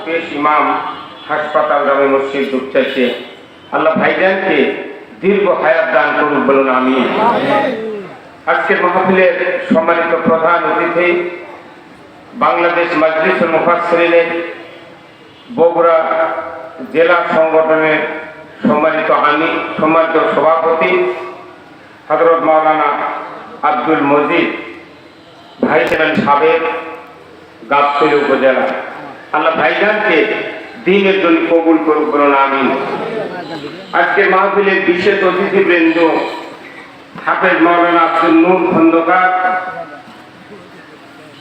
পেশ ইমাম হাসপাতাল জামে মসজিদ দুপচাইছে আল্লাহ ভাইজানকে দীর্ঘ হায়াত দান করুন, বলুন আমিন। আজকের মাহফিলের সম্মানিত প্রধান অতিথি বাংলাদেশ মাজলিসুল মুফাসসিরিনের বগুড়া জেলা সংগঠনের সম্মানিত সভাপতি হযরত মাওলানা আব্দুল মজিদ ভাই ছিলেন সাবেক গাবতলী উপজেলা। আল্লাহ ভাইজানকে দ্বীনের জন্য কবুল করুক, বলুন আমিন। আজকের মাহফিলের বিশেষ অতিথিবৃন্দ হাফেজ মাওলানা আব্দুল নূর খন্দকার,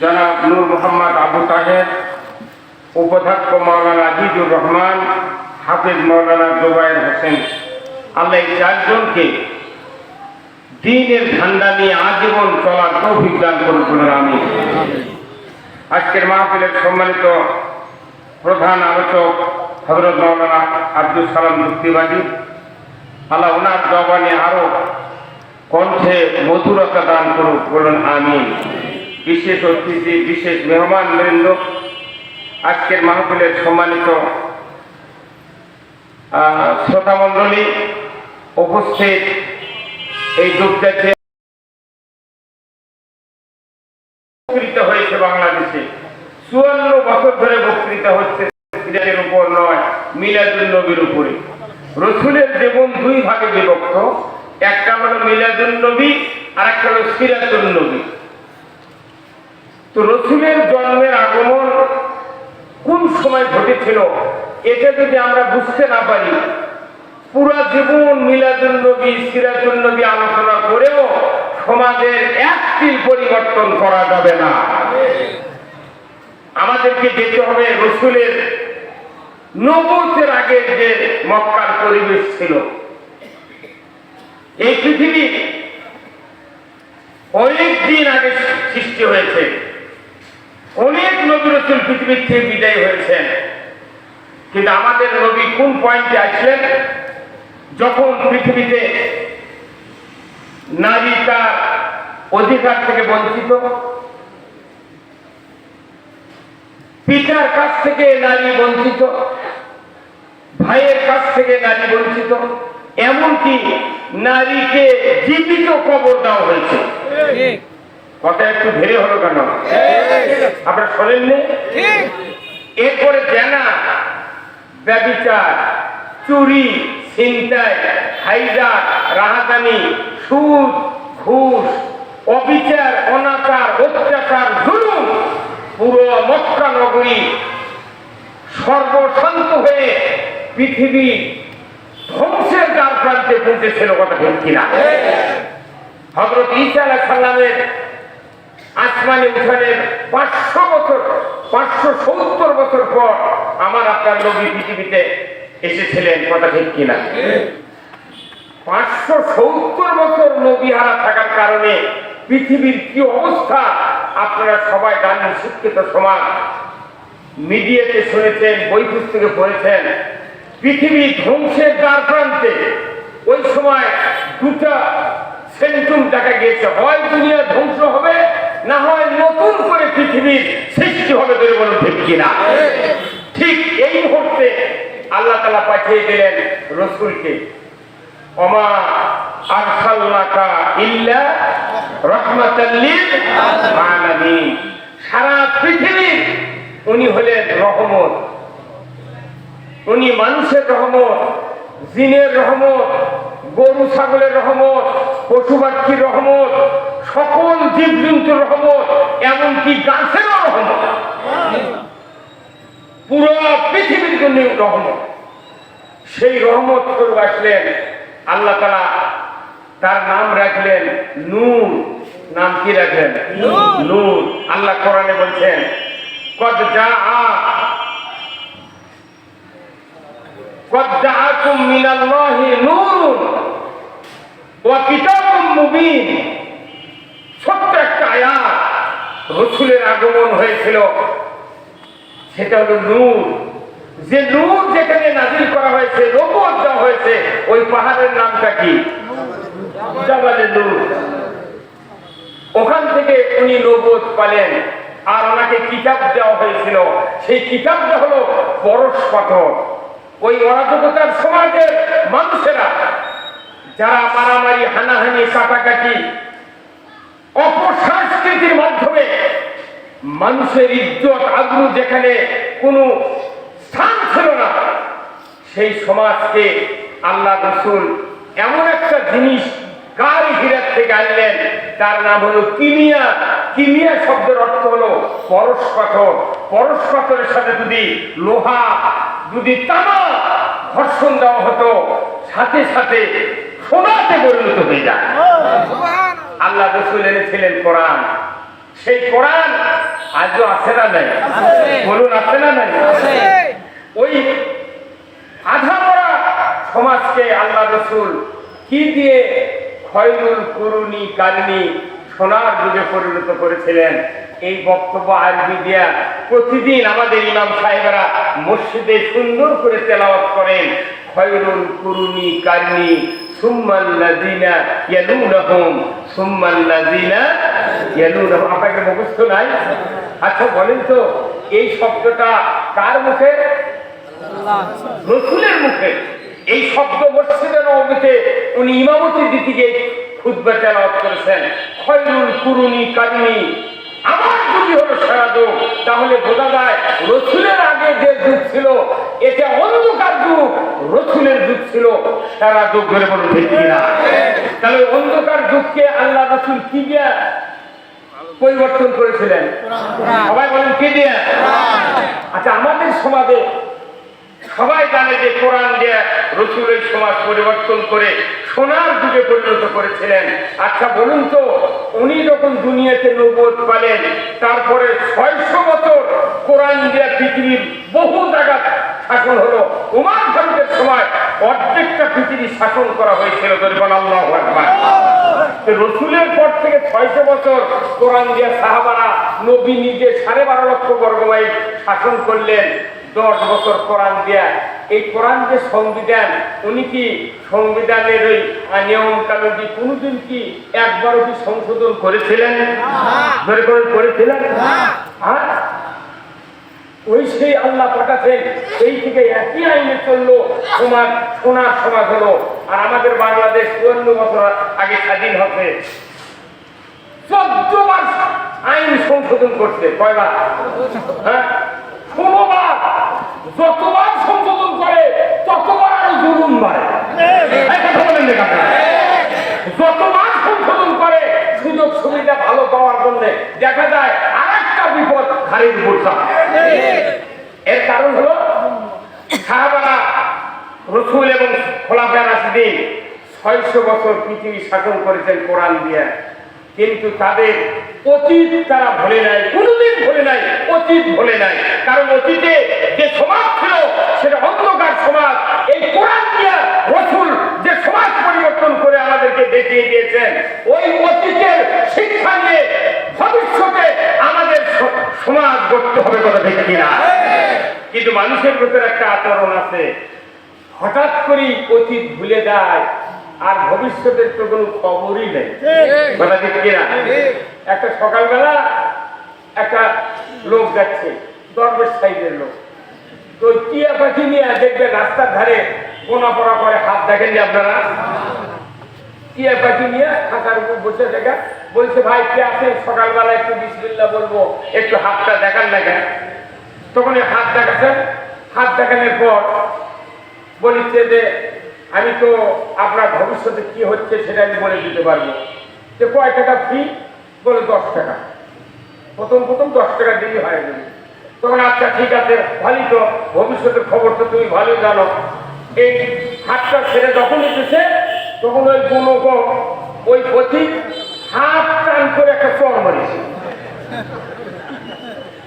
জনাব নূর মোহাম্মদ আবু তাহের, উপাধ্যক্ষ মাওলানা আজিজুর রহমান, হাফেজ মাওলানা জুবায়ের হোসেন, আল্লাহ এই চারজনকে দ্বীনের ঝান্ডা নিয়ে আজীবন চলার তৌফিক দান করুন, বলুন আমিন। আজকের মাহফিলের সম্মানিত প্রধান আলোচক হযরত মাওলানা আব্দুল সালাম মুফতিবাদী, আল্লাহ ওনার জবানে আরো কণ্ঠে মধুরতা দান করুক, বলুন আমিন। বিশেষ অতিথি, বিশেষ মেহমান বৃন্দ, আজকের মাহফিলের সম্মানিত শ্রোতা মণ্ডলী, উপস্থিত এই দুপচাইতে বক্তৃতা হয়েছে বাংলাদেশে 54 বছর ধরে বক্তৃতা হচ্ছে সিরাতের উপর নয়, মিলাদুন নবীর উপরে। রসুলের জীবন দুই ভাগে বিভক্ত, একটা হলো মিলাদুন নবী আর একটা হলো সিরাতুন নবী। তো রসুলের জন্মের আগমন কোন সময় ঘটেছিল এটা যদি আমরা বুঝতে না পারি, পুরা জীবন মিলাদুন নবী সিরাতুন নবী আলোচনা করেও সমাজের একটি পরিবর্তন করা যাবে না। আমাদেরকে যেতে হবে রসুলের নবুয়তের আগে যে মক্কার পরিবেশ ছিল। এই পৃথিবী অনেক দিন আগে সৃষ্টি হয়েছে, অনেক নবী রসুল পৃথিবীর থেকে বিদায় হয়েছেন, কিন্তু আমাদের নবী কোন পয়েন্টে আসলেন? যখন পৃথিবীতে নারী তার অধিকার থেকে বঞ্চিত, পিতার কাছ থেকে নারী বঞ্চিত, ভাইয়ের কাছ থেকে নারী বঞ্চিত, এমনকি নারীকে জীবিত কবর দেওয়া হয়েছে। কথা একটু ধীরে হলো কেন? আপনারা শোনেননি? এরপরে জেনা, ব্যভিচার, চুরি, ছিনতাই, হাইজাক, রাহাজানি, সুদ, ঘুষ, অবিচার, অনাচার, অত্যাচার, জুলুম, পুরো মক্কা নগরী সর্বশান্ত হয়ে পৃথিবী ধ্বংসের দ্বার প্রান্তে পৌঁছেছিল। কথা ঠিক কিনা? হযরত ঈসা আলাইহিস সালামের আসমানে উঠানের 570 বছর পর আমার আপনার নবী পৃথিবীতে এসেছিলেন। কথা ঠিক কিনা? 570 বছর নবী হারা থাকার কারণে পৃথিবীর কি অবস্থা আপনারা সবাই জানেন। শিক্ষিত সমাজ, মিডিয়াতে শুনেছেন, বই পুস্তকে পড়েছেন। পৃথিবী ধ্বংসের দ্বার প্রান্তে ওই সময় দুটা সেন্টুম দেখা গিয়েছে, হয় দুনিয়া ধ্বংস হবে, না হয় নতুন করে পৃথিবীর সৃষ্টি হবে। ধরে বলুন ঠিক কিনা? ঠিক এই মুহূর্তে আল্লাহ তাআলা পাঠিয়ে দিলেন রসুলকে, ওমা আরসালনাকা ইল্লা রাহমাতাল লিল আলামিন। সারা পৃথিবীর উনি হলেন রহমত। উনি মানুষের রহমত, জিনের রহমত, গরু ছাগলের রহমত, পশু পাখির রহমত, সকল জীবজন্তুর রহমত, এমনকি গাছেরও রহমত, পুরো পৃথিবীর জন্য রহমত। সেই রহমত স্বরূপ আসলেন আল্লাহ তাআলা, তার নাম রাখলেন নূর। নাম কি রাখলেন? নূর। আল্লাহ কোরআনে বলছেন, কদ জাআকুম মিনাল্লাহি নূরুন ওয়া কিতাবুম মুবিন। ছোট্ট একটা আয়াত রসুলের আগমন হয়েছিল, সেটা হলো নূর। যে নূর যেখানে নাজিল করা হয়েছে, নবুয়ত দেওয়া হয়েছে, ওই পাহাড়ের নামটা কি? জাবালে নূর। ওখান থেকে উনি নবুয়ত পেলেন। আর ওনাকে কিতাব দেওয়া হয়েছিল। সেই কিতাবটা হলো পরশ পাথর। ওই অরাজকতার সমাজের মানুষেরা যারা মারামারি, হানাহানি, কাটাকাটি, অপসংস্কৃতির মাধ্যমে মানুষের ইজ্জত আবরু যেখানে কোনো স্থান ছিল না, সেই সমাজকে আল্লাহ রাসূল এমন একটা জিনিস কার হিরাত থেকে আনলেন, তার নাম হলো কিমিয়া। কিমিয়া শব্দের অর্থ হলো পরশ পাথর। পরশ পাথরের সাথে যদি লোহা, যদি তামা ঘর্ষণ দেওয়া হতো, সাথে সাথে সোনাতে পরিণত হয়ে যায়। আল্লাহ রাসূল এনেছিলেন কোরআন। সেই কোরআন আজও আছে না নাই? বলুন, আছে না নাই? ওই আধামরা সমাজকে আল্লাহ রাসূল কি দিয়ে খয়রুল কুরুনি কারনি, সোনার যুগে পরিণত করেছিলেন। এই বক্তব্য আরবি দিয়া প্রতিদিন আমাদের ইমাম সাহেবেরা মসজিদে সুন্দর করে তেলাওয়াত করেন। খয়রুল কুরুনি কারনি সুম্মাল্লাযিনা ইয়ালুনহুম সুম্মাল্লাযিনা ইয়ালুনহুম। আপনাদের মুখস্থ নাই? আচ্ছা বলেন তো, এই শব্দটা কার মুখে? রাসূলের মুখে। এই শব্দ মসজিদে নববীতে উনি ইমামতি দিতে গিয়ে খুতবা তেলাওয়াত করেছেন। খয়রুল কুরুনি কারনি, আমার যুগই হলো সেরা যুগ। তাহলে বোঝা যায় রাসূলের আগে যে যুগ ছিল এটা অন্ধকার যুগ, রাসূলের যুগ ছিল সেরা যুগ। ধরে বলুন ঠিক কিনা? তাহলে অন্ধকার যুগকে আল্লাহ রাসূল কি দিয়ে পরিবর্তন করেছিলেন? সবাই বলেন কি দিয়ে? আচ্ছা, আমাদের সমাজে সবাই জানে যে কোরআন দিয়ে রাসূলের সমাজ পরিবর্তন করে সোনার যুগে পরিণত করেছিলেন। আচ্ছা বলুন তো, উনি যখন দুনিয়াতে নবুয়ত পেলেন, তারপরে 600 বছর কোরআন দিয়ে পৃথিবীর বহু জায়গা শাসন হলো। ওমর ফারুকের সময় অর্ধেকটা পৃথিবী শাসন করা হয়েছিল। বলেন আল্লাহু আকবার। রাসূলের পর থেকে 600 বছর কোরআন দিয়ে সাহাবারা, নবী নিজে 12.5 লক্ষ বর্গমাইল শাসন করলেন। 10 বছর কোরআন দিয়া। এই কোরআন যে সংবিধান, উনি কি সংবিধানের ওই নিয়ম কানুন কি কোনোদিন কি একবারও কি সংশোধন করেছিলেন? ধরে করেছিলেন? হ্যাঁ, ওই সেই আল্লাহ পাঠাচ্ছেন, সেই থেকে একই আইনে চললো, তোমার সোনার সমাজ হলো। আর আমাদের বাংলাদেশ 54 বছর আগে স্বাধীন হচ্ছে, 14 বার আইন সংশোধন করছে। কয়বার? হ্যাঁ, 16 বার। যতবার সংশোধন করে ততবার আরো জুলুম বাড়ে। যতবার সংশোধন করে সুযোগ সুবিধা ভালো পাওয়ার জন্য দেখা যায় আর একটা বিপদ ঘাড়ির উপর চাপে। এর কারণ হলো সাহাবারা, রাসূল এবং খোলাফায়ে রাশিদিন 600 বছর পৃথিবী শাসন করেছেন কোরআন দিয়ে, কিন্তু তাদের অতীত তারা ভুলে নাই, কোনোদিন ভুলে নাই, অতীত ভুলে নাই। কারণ অতীতে যে সমাজ ছিল সেটা অন্ধকার সমাজ। এই কোরআন দিয়ে রাসূল যে সমাজ পরিবর্তন করে আমাদেরকে দেখিয়ে দিয়েছেন, ওই অতীতের শিক্ষা নিয়ে ভবিষ্যতে আমাদের সমাজ গড়তে হবে। কথা ঠিক কিনা? কিন্তু মানুষের ভেতরে একটা আচরণ আছে, হঠাৎ করে অতীত ভুলে যায়, আর ভবিষ্যতের তো কোনো খবরই নেই। কথা ঠিক কিনা? একটা সকালবেলা একটা লোক যাচ্ছে, দরবেশ সাইডের লোক, তো টিয়া পাখি নিয়ে দেখবে রাস্তার ধারে কোনা পড়া করে, হাত দেখেন আপনারা? টিয়া পাখি নিয়ে খাতার উপর বসে দেখা, বলছে ভাই কে আছে, সকালবেলা একটু বিসমিল্লাহ বলবো, একটু হাতটা দেখান না কেন? তখন হাত দেখাচ্ছেন। হাত দেখানোর পর বলিছে যে আমি তো আপনার ভবিষ্যতে কি হচ্ছে সেটা আমি বলে দিতে পারবো। যে কয় টাকা ফি? বলে 10 টাকা। প্রথম 10 টাকা দিলেই হয়ে যাবে। তখন আচ্ছা ঠিক আছে, ভালোই তো, ভবিষ্যতের খবর তো তুমি ভালোই জানো। এই হাতটা ছেড়ে যখন এসেছে, তখন ওই কোনো ওই পথিক হাত টান করে একটা চর মারিছে।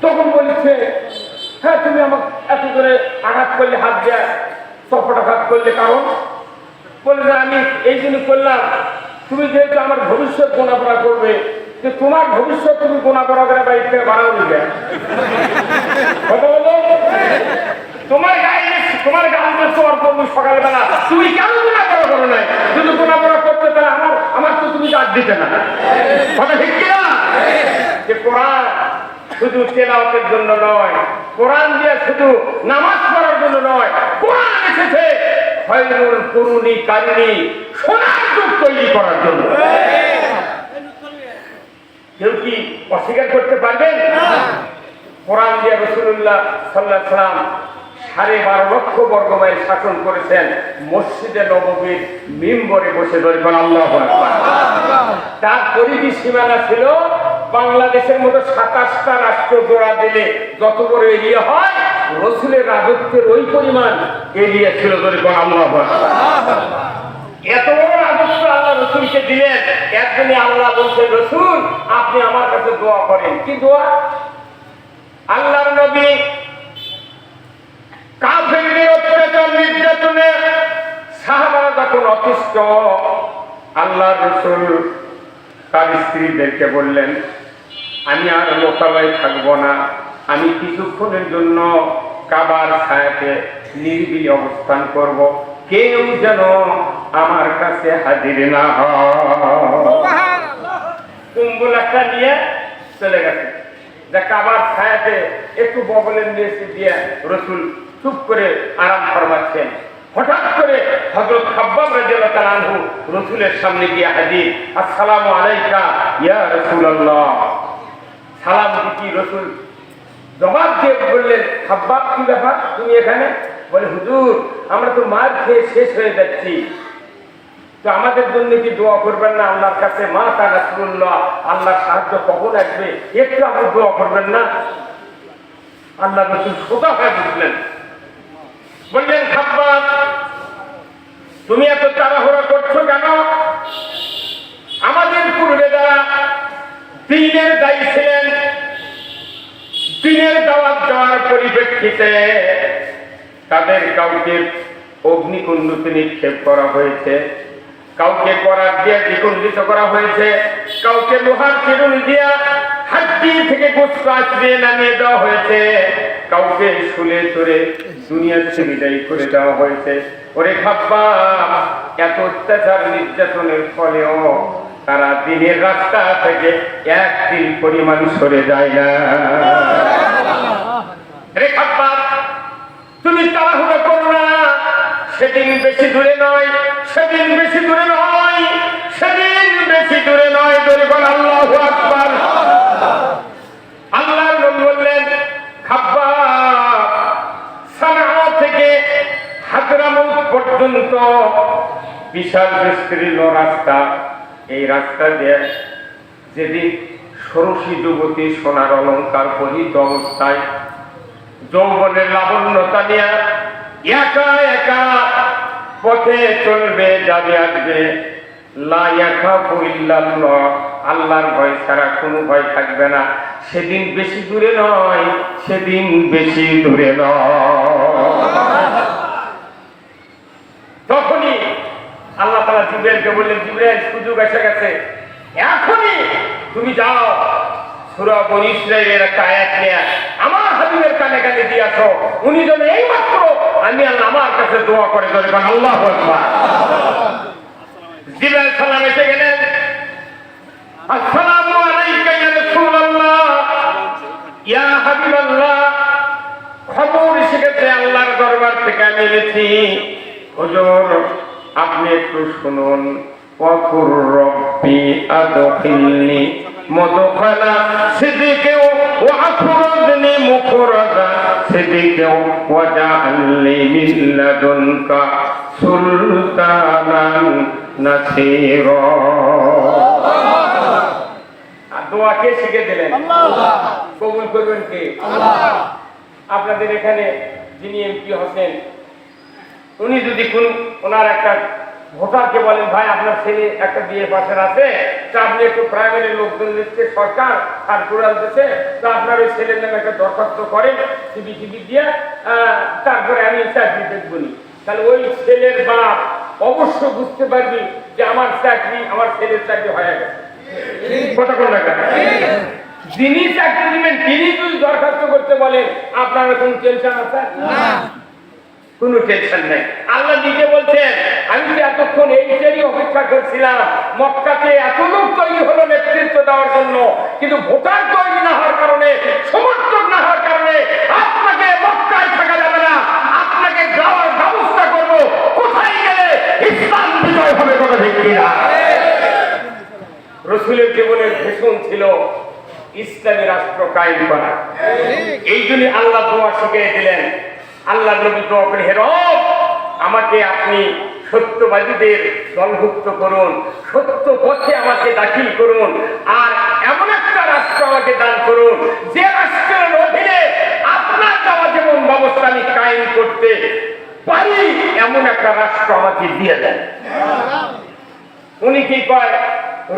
তখন বলেছে, হ্যাঁ তুমি আমাকে এত করে আঘাত করলে, হাত দেয়া চপটাঘাত করলে, কারণ বলে যে আমি এই জন্য করলাম, তুমি যেহেতু আমার ভবিষ্যৎ গোনাপড়া করবে, যে তোমার ভবিষ্যৎ তুমি গোনাপড়া করে বাইর থেকে বাড়াও নিবে। কথা বলো, তোমার গায়ে তোমার গায়ে চর করবো সকালবেলা, তুমি কেন গোনাপড়া করো নাই? যদি গোনাপড়া করতে তাহলে আমার তো তুমি ডাক দিতে না। কথা ঠিক কিনা? যে কোরআন শুধু তেলাওয়াতের জন্য নয়, কোরআন দিয়ে শুধু নামাজ পড়ার জন্য নয়, কোরআন এসেছে খয়রুল কুরুনি কারিনি, সোনার যুগ তৈরি করার জন্য। কেউ কি অস্বীকার করতে পারবেন? কোরআন দিয়ে রাসূলুল্লাহ সাল্লাল্লাহু আলাইহি ওয়াসাল্লাম 12.5 লক্ষ বর্গমাইল শাসন করেছেন, মসজিদে নববীর মিম্বরে বসে ধরেছেন আল্লাহু আকবার। তার পরিধি সীমানা ছিল বাংলাদেশের মতো 27টা রাষ্ট্র জোড়া দিলে যত বড় এরিয়া হয়, রাসূলের রাজত্বের ওই পরিমাণ এরিয়া ছিল, ধরেছেন আল্লাহু আকবার। এত বড় রাজত্ব আল্লাহ রাসূলকে দিলেন। একদিনে আল্লাহ বলছেন, রাসূল আপনি আমার কাছে দোয়া করেন। কি দোয়া? আল্লাহর নবী কাফেরদের অত্যাচার নির্যাতনে সাহাবারা যখন অতিষ্ঠ, আল্লাহর রাসূল তার স্ত্রীদেরকে বললেন, আমি আর লোকালয়ে থাকবো না, আমি কিছুক্ষণের জন্য কাবার ছায়াতে নিরিবিলি অবস্থান করব, কেউ যেন আমার কাছে হাজির না হয়। কুম্বলাটা নিয়ে চলে গেছে, যে কাবার ছায়াতে একটু বগলের নিয়েছে দিয়ে রাসূল চুপ করে আরাম ফরমাচ্ছেন। হঠাৎ করে হযরত খাব্বাব রাদিয়াল্লাহু তাআলা আনহু রাসূলের সামনে গিয়ে হাজির। আসসালামু আলাইকা ইয়া রাসূলুল্লাহ। সালাম দিতে রাসূল জবাব দিয়ে বললেন, খাব্বাব কি ব্যাপার তুমি এখানে? বলে, হুজুর আমরা তো মার খেয়ে শেষ হয়ে যাচ্ছি, তো আমাদের জন্য কি দোয়া করবেন না আল্লাহর কাছে? মা তা রাসূলুল্লাহ, আল্লাহর সাহায্য কখন আসবে, একটু আপনি দোয়া করবেন না? আল্লাহ রাসূল সোজা হয়ে বুঝলেন, বললেন, খাব্বাব তুমি এত তাড়াহুড়া করছো কেন? আমাদের পূর্বে যারা দ্বীনের দায়ী ছিলেন, দ্বীনের দাওয়াত দেওয়ার পরিপ্রেক্ষিতে তাদের কাউকে অগ্নিকুণ্ডতে নিক্ষেপ করা হয়েছে, কাউকে করার দিয়ে দ্বিখণ্ডিত করা হয়েছে, কাউকে লোহার চিরুনি দিয়া হাড্ডি থেকে গোশত আঁচড়িয়ে নামিয়ে দেওয়া হয়েছে, কাউকে শুলে চড়ে দুনিয়া থেকে বিদায় করে দেওয়া হয়েছে। ওরে খাব্বাব, এত অত্যাচার নির্যাতনের ফলেও তারা দিনের রাস্তা থেকে এক তিল পরিমাণ সরে যায় না। রে খাব্বাব, তুমি তাড়াহুড়ো করো না, সেদিন বেশি দূরে নয়, সেদিন বেশি দূরে নয়, সেদিন বেশি দূরে নয়। দূরে বল আল্লাহু আকবার। আল্লাহর নবী বললেন, খাব্বাব সানআ থেকে হাজরামউত পর্যন্ত বিশাল বিস্তীর্ণ রাস্তা, এই রাস্তা দিয়ে যেদিন ষোড়শী যুবতী সোনার অলঙ্কার পরিহিত অবস্থায় যৌবনের লাবণ্যতা নিয়ে একা একা পথে চলবে, যাবে আসবে, লা ইয়াখাফু ইল্লাল্লাহ, আল্লাহর ভয় ছাড়া কোনো ভয় থাকবে না। সেদিন বেশি দূরে নয়, সেদিন বেশি দূরে নয়। তখনই আল্লাহ তাআলা জিবরাইলকে বললেন, জিবরাইল সুযোগ এসে গেছে, এখনই তুমি যাও সূরা বনী ইসরাঈলের একটা আয়াত নিয়ে আমার হাবিবের কানে কানে দিয়ে আসো, উনি যেন এই মাত্র আমি আল্লাহ আমার কাছে দোয়া করে ধরবেন। আল্লাহু আকবার। জিবরাইল সালাম এসে গেলেন, আসসালামু আলাইকা ইয়া রাসূলুল্লাহ, ইয়া হাবিবাল্লাহ, খবর এসে গেছে আল্লাহর দরবার থেকে আমি এনেছি, হুজুর আপনি একটু শুনুন। ওয়াকুর রব্বি আদখিলনি মুদখালা সিদকিন ওয়া আখরাজনি মুখরাজা সিদকিন ওয়া জাআলনি মিন লাদুনকা সুলতানান নাসীরা। দোয়া কে শিখে দিলেন? আল্লাহ। কবুল করবেন কে? আল্লাহ। আপনাদের এখানে যিনি এমপি হচ্ছেন, উনি যদি কোন ওনার একটা ভোটারকে বলেন, ভাই আপনার ছেলে একটা বিয়ে পাশের আছে, তা আপনি একটু প্রাইমারি লোকজন দিচ্ছে, সরকার সার্কুলার দিচ্ছে, তা আপনার ওই ছেলের নামে একটা দরখাস্ত করেন সিবি দিয়ে, তারপরে আমি চাকরি দেখবনি, তাহলে ওই ছেলের বাপ অবশ্য বুঝতে পারবি যে আমার চাকরি, আমার ছেলের চাকরি হয়ে গেছে। কথা কোন টাকা? যিনি চাকরি দিবেন তিনি যদি দরখাস্ত করতে বলেন, আপনার কোনো টেনশন আছে না? কোনো টেনশন নাই। আল্লাহ নিজে বলছেন, আমি তো এতক্ষণ এইটারই অপেক্ষা করছিলাম, মক্কাতে এত লোক তৈরি হলো নেতৃত্ব দেওয়ার জন্য, কিন্তু ভোটার তৈরি না হওয়ার কারণে, সমর্থক না হওয়ার কারণে আপনাকে মক্কায় থাকা যাবে না, আপনাকে যাওয়ার ব্যবস্থা করবো। কোথায় গেলে ইসলাম বিজয় হবে, কথা ঠিক কিনা? রাসূলের জীবনের ভীষণ ছিল ইসলামী রাষ্ট্র কায়েম করা। এই জন্য আল্লাহ দোয়া শিখিয়ে দিলেন। আল্লাহ নবী দোয়া করে, হে রব, আমাকে আপনি সত্যবাদীদের দলভুক্ত করুন, সত্য পথে আমাকে দাখিল করুন, আর এমন একটা রাষ্ট্র আমাকে দান করুন যে রাষ্ট্রের অধীনে আপনার দেওয়া যেমন ব্যবস্থা আমি কায়েম করতে পারি, এমন একটা রাষ্ট্র আমাকে দিয়ে দেন। উনি কি কয়,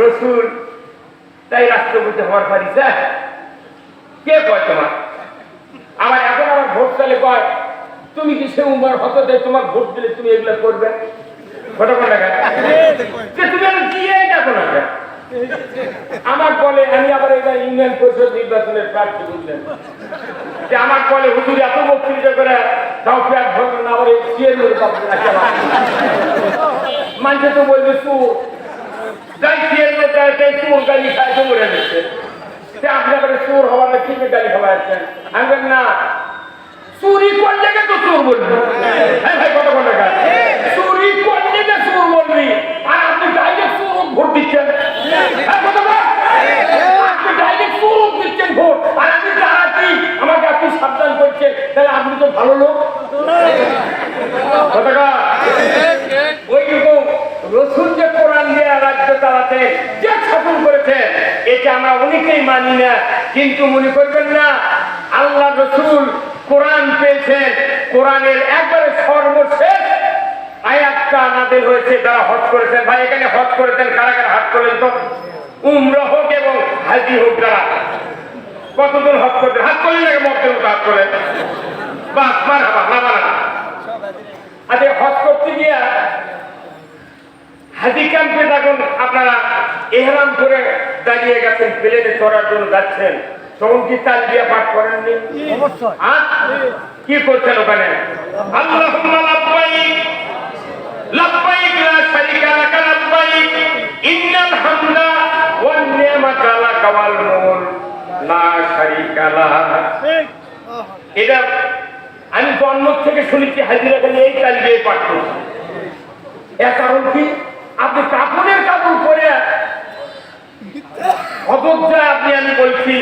রাসূল তাই রাষ্ট্রপতি হওয়ার পারিস? কে কয় তোমার? আবার এখন আমার ভোট চালে কয়, তুমি কি সে উমর হতে দেয়, তোমার ভোট দিলে তুমি এগুলো করবে? কথা বলে তুমি আমি দিয়ে দেখো না। আমার বলে, আমি আবার এবার ইউনিয়ন পরিষদ নির্বাচনের প্রার্থী বুঝলেন, যে আমার বলে হুজুর এত বক্তৃতা করে তাও প্রার্থী ভোট না, আবার মানুষে তো বলবে চোর, যাই চোর গাড়ি খায় তো মরে দিচ্ছে, আপনি আবার চোর হওয়ার না ঠিক গাড়ি খাওয়া যাচ্ছেন। আমি বলেন না, চুরি করলে তো চোর বলবি। হ্যাঁ ভাই, কথা বলে চুরি করলে চোর বলবি, আর আপনি ডাইরেক্ট চোর ভোট দিচ্ছেন। আপনি ডাইরেক্ট চোর দিচ্ছেন ভোট, আর আপনি দাঁড়াচ্ছি আমাকে আপনি সাবধান করছেন, তাহলে আপনি তো ভালো লোক। ওইরকম রাসূল যে কোরআন দিয়ে রাজ্য চালাতে যে শাসন করেছে, এটা আমরা অনেকেই মানি না। কিন্তু মনে করবেন না, আল্লাহ রাসূল কোরআন পেয়েছেন, কোরআনের একবারে সর্বশেষ আয়াতটা নাযিল হয়েছে যারা হজ করেছেন। ভাই, এখানে হজ করেছেন কারা কারা? হাত তোলেন তো। উমরা হোক এবং হাজি হোক, যারা কতজন হজ করতেন হাত তোলেন, নাকি মধ্যে হাত তোলেন? বাস, মারহাবা, মারহাবা। আচ্ছা, হজ করতে গিয়া হাজি ক্যাম্পে যখন আপনারা ইহরাম করে দাঁড়িয়ে গেছেন, প্লেনে চড়ার জন্য যাচ্ছেন, তখন কি তালবিয়া পাঠ করেননি? কি করছেন ওখানে? আল্লাহুম্মা লাব্বাইক লাব্বাইক লা শারীকা লাকা লাব্বাইক ইন্নাল হামদা ওয়ান নি'মাতা লাকা ওয়াল মুলক লা শারীকা লাক। এটা আমি জন্ম থেকে শুনেছি হাজিরা খালি এই তালবিয়া পাঠ করছে। এর কারণ কি? আপনি কাপড়ের কাপড় পরে অযোধ্যায় আপনি, আমি বলছি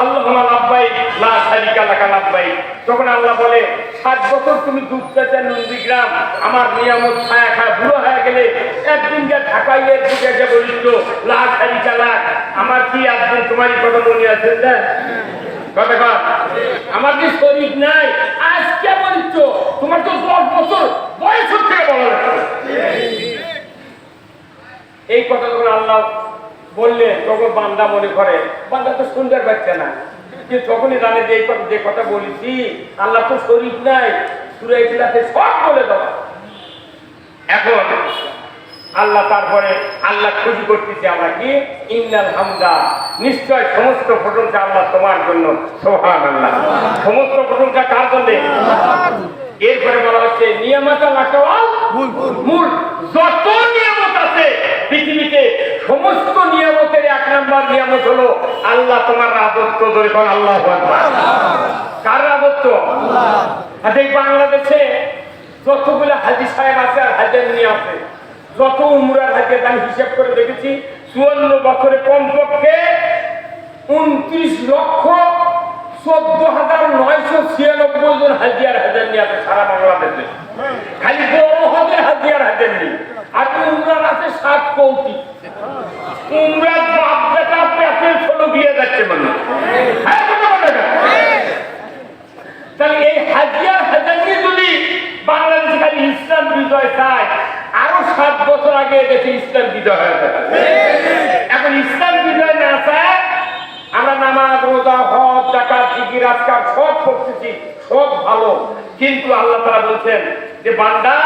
আল্লাহুম্মা লাব্বাইক লা শারীকা লাকা লাব্বাইক, তখন আল্লাহ বলে 7 বছর তুমি দুধ পেতেন নন্দীগ্রাম, আমার নিয়ামত খায়া খায়া বুড়ো হয়ে গেলে একদিন যা ঢাকায় দিকে এসে বলিল লা শারীকা লাক। আমার কি একদিন তোমারই কথা মনে আছে? না কথা কর, আমার কি শরীর নাই? আজকে বলিচ্ছ, তোমার তো 10 বছর বয়স থেকে বলা। এই কথা যখন আল্লাহ বললে, তখন বান্দা মনে করে, বান্দা তো সুন্দর বাচ্চা না, কিন্তু তখনই জানে যে এই কথা, যে কথা বলেছি আল্লাহ তো শরীর নাই, সূরা ইখলাসে সব বলে দাও। এখন আল্লাহ তারপরে আল্লাহ খুশি করতেছে আমরা কি, ইন্নাল হামদা, নিশ্চয় সমস্ত প্রশংসা আল্লাহ তোমার জন্য। সুবহানাল্লাহ, সমস্ত প্রশংসা কার জন্য? এরপরে বলা হচ্ছে নিয়ামত মূল, যত নিয়ামত আছে পৃথিবীতে, সমস্ত নিয়ামতের 1 নম্বর নিয়ামত হলো আল্লাহ তোমার রাজত্ব। ধরে কোন আল্লাহু আকবার। কার রাজত্ব? আচ্ছা, এই বাংলাদেশে যতগুলো হাজী সাহেব আছে আর হাজারনি আছে, যত উমরার হাজের দাম হিসাব করে দেখেছি, 54 বছরে কমপক্ষে 29,14,996 জন হাজী আর হাজারনি আছে সারা বাংলাদেশে। খালি বড় হজের হাজী আর হাজারনি। আর উমরার আছে 7 কোটি। উমরার বাপ বেটা পেটে ছোট দিয়ে যাচ্ছে মানুষ। তাহলে এই হাজী আর হাজারনি যদি বাংলাদেশে খালি ইসলাম বিজয় চায়, আরো 7 বছর আগে দেশে ইসলাম বিজয় হয়ে যাবে। এখন ইসলাম বিজয় না চায়, আমরা নামাজ, রোজা, হজ, যাকাত, জিকির, আজকার সব করতেছি, সব ভালো, কিন্তু আল্লাহ তাআলা বলছেন যে বান্দা,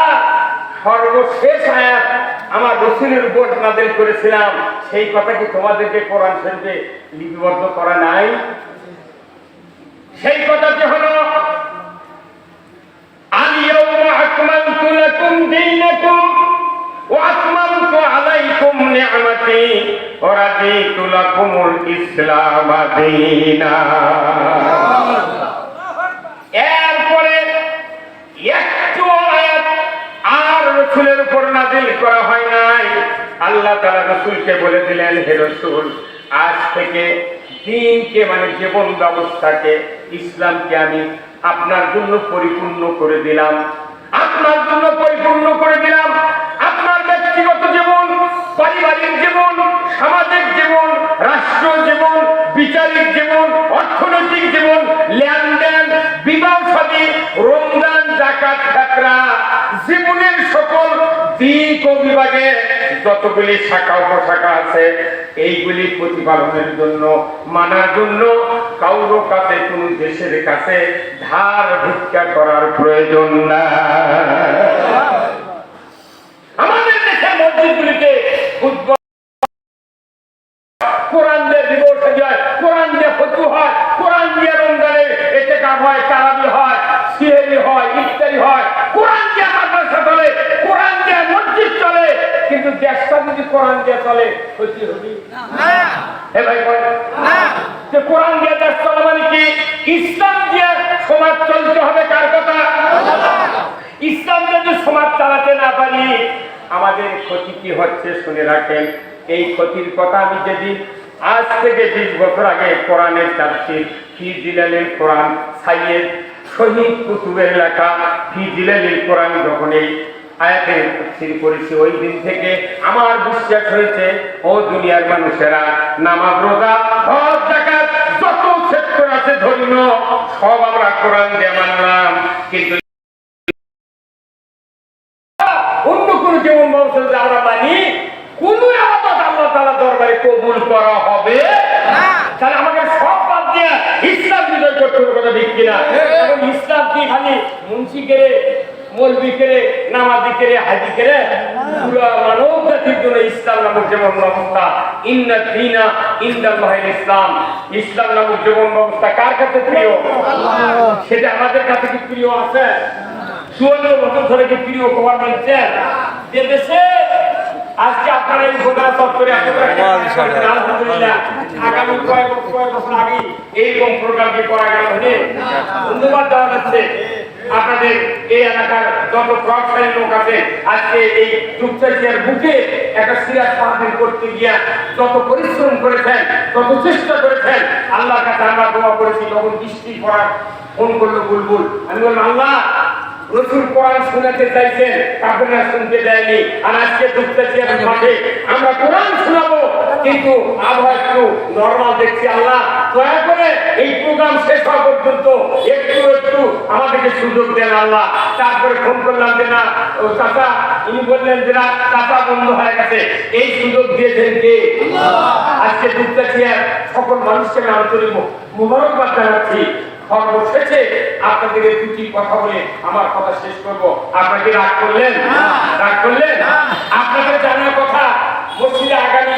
সর্বশেষ আয়াত আমার রাসূলের উপর নাযিল করেছিলাম, সেই কথা কি তোমাদেরকে কোরআন শরীফে লিপিবদ্ধ করা নাই? সেই কথাটি হলো আলিয়া উম্মতি ওয়া রাদিতু লাকুমুল ইসলাম দীনা। এরপরে একটু আয়াত আর রাসূলের উপর নাযিল করা হয় নাই। আল্লাহ তাআলা রাসূলকে বলে দিলেন, হে রাসূল, আজ থেকে দ্বীনকে মানে জীবন ব্যবস্থাকে, ইসলামকে আমি আপনার জন্য পরিপূর্ণ করে দিলাম, আপনার জন্য পরিপূর্ণ করে দিলাম। আপনার ব্যক্তিগত জীবন, পারিবারিক জীবন, সামাজিক জীবন, রাষ্ট্র জীবন, বিচারিক জীবন, অর্থনৈতিক জীবন, লেনদেন, বিবাহ শাদী, রমজান, যাকাত, ফিতরা, জীবনের সকল দিক ও বিভাগে যতগুলি শাখা উপশাখা আছে, এইগুলি প্রতিপালনের জন্য, মানার জন্য কারো কাছে, কোন দেশের কাছে ধার ভিক্ষা করার প্রয়োজন না। আমাদের দেশের মসজিদগুলিতে কোরআন দিয়ে দিবস হয়, কোরআন দিয়ে ফতোয়া হয়, কোরআন দিয়ে রমজানে ইতিকাফ হয়, তারাবি হয়, সিহরি হয়, ইফতারি হয়, কোরআন দিয়ে মাদ্রাসা চলে, কোরআন দিয়ে মসজিদ চলে। কিন্তু দেশটা যদি কোরআন দিয়ে চলে, ক্ষতি হবে না। হে ভাই না, যে কোরআন দিয়ে দেশ চলে মানে কি? ইসলাম দিয়ে সমাজ চলতে হবে। কার কথা? ইসলাম যদি সমাজ চালাতে না পারি, আমাদের ক্ষতি কি হচ্ছে শুনে রাখেন। এই ক্ষতির কথা আমি যেদিন আজ থেকে 20 বছর আগে কোরআনের তাফসীর ফি জিলালিল কোরআন সাইয়েদ শহীদ কুতুবের লেখা ফি জিলালিল কোরআন যখন এই আয়াতের তাফসীর করেছি, ওই দিন থেকে আমার বিশ্বাস হয়েছে, ও দুনিয়ার মানুষেরা, নামাজ, রোজা, হজ, যাকাত যত সেক্টর আছে ধর্মীয়, সব আমরা কোরআন দিয়ে মানলাম। কিন্তু অন্য কোন জীবন ব্যবস্থা আমরা মানি, কোন ইবাদত আল্লাহ তাআলা দরবারে কবুল করা হবে না। তাহলে আমাকে সব বাদ দিয়ে ইসলাম বিজয় করতে হবে, কথা ঠিক কিনা? এখন ইসলাম কি খালি মুন্সি করে, মৌলবি করে, নামাজি করে, হাজি করে? পুরো মানব জাতির জন্য ইসলাম নামক জীবন ব্যবস্থা, ইন্না দীনা ইনদাল্লাহিল ইসলাম, ইসলাম নামক জীবন ব্যবস্থা কার কাছে প্রিয়? সেটা আমাদের কাছে কি প্রিয় আছে? 54 বছর ধরে কি প্রিয় খবর বলছেন? যে দেশে আজকে আপনারা এই ঘোষণা চত্বরে আলহামদুলিল্লাহ আগামী কয়েক বছর আগে এইরকম প্রোগ্রামটি করা গেল, ধন্যবাদ দেওয়া যাচ্ছে। আপনাদের এই এলাকার যত প্রভাবশালী লোক আছে, আজকে এই যুক্তরাজ্যের বুকে একটা সিরাজ মাহফিল করতে গিয়া যত পরিশ্রম করেছেন, যত চেষ্টা করেছেন, আল্লাহর কাছে আমরা দোয়া করেছি। তখন বৃষ্টি পড়ার ফোন করলো বুলবুল, আমি বললাম, আল্লাহ, রাসূল কোরআন শোনাতে চাইছেন, কাফেররা শুনতে দেয়নি, আর আজকে যুক্তরাজ্যের মাঠে আমরা কোরআন শোনাবো, কিন্তু আবহাওয়া একটু নরমাল দেখছি। আল্লাহ, দয়া করে এই প্রোগ্রাম শেষ হওয়া পর্যন্ত একটু আমাদেরকে সুযোগ দেন আল্লাহ। তারপরে ফোন করলাম যে না, ও চাচা, ইনি বললেন যে না, চাচা বন্ধ হয়ে গেছে। এই সুযোগ দিয়েছেন কে? আজকে যুক্তরাজ্যের সকল মানুষকে আমি আন্তরিক মোবারকবাদ জানাচ্ছি। সর্বশেষে আপনাদের দুটি কথা বলে আমার কথা শেষ করব। আপনাকে রাগ করলেন? রাগ করলেন? আপনাদের জানার কথা, মসজিদে আগামী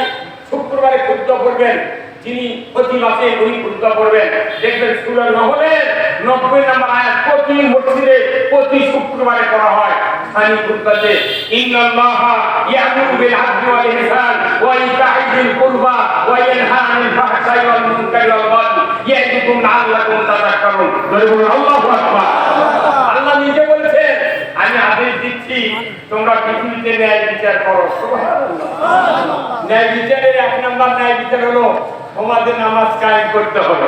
শুক্রবারে খুতবা পড়বেন, যিনি খতিব আছেন উনি খুতবা পড়বেন। দেখবেন সূরা নহলের 90 নম্বর আয়াত প্রতি মসজিদে প্রতি শুক্রবারে পড়া হয়। সানি খুতবাতে ইন্নাল্লাহা ইয়া'মুরু বিল আদলি ওয়াল ইহসান ওয়া ইতা'i যিল কুরবা ওয়া ইয়ানহা আনিল ফাহশাই ওয়াল মুনকারি ওয়াল বাগই ইয়া'যুকুম লা'আল্লাকুম তাযাক্কারুন। বলুন আল্লাহু আকবার। আল্লাহ নিজে বলেছেন, আমি আদেশ দিচ্ছি তোমরা পৃথিবীতে ন্যায় বিচার করো। সুবহানাল্লাহ। ন্যায় বিচারের 1 নম্বর ন্যায় বিচার হলো সমাজে নামাজ কায়েম করতে হবে।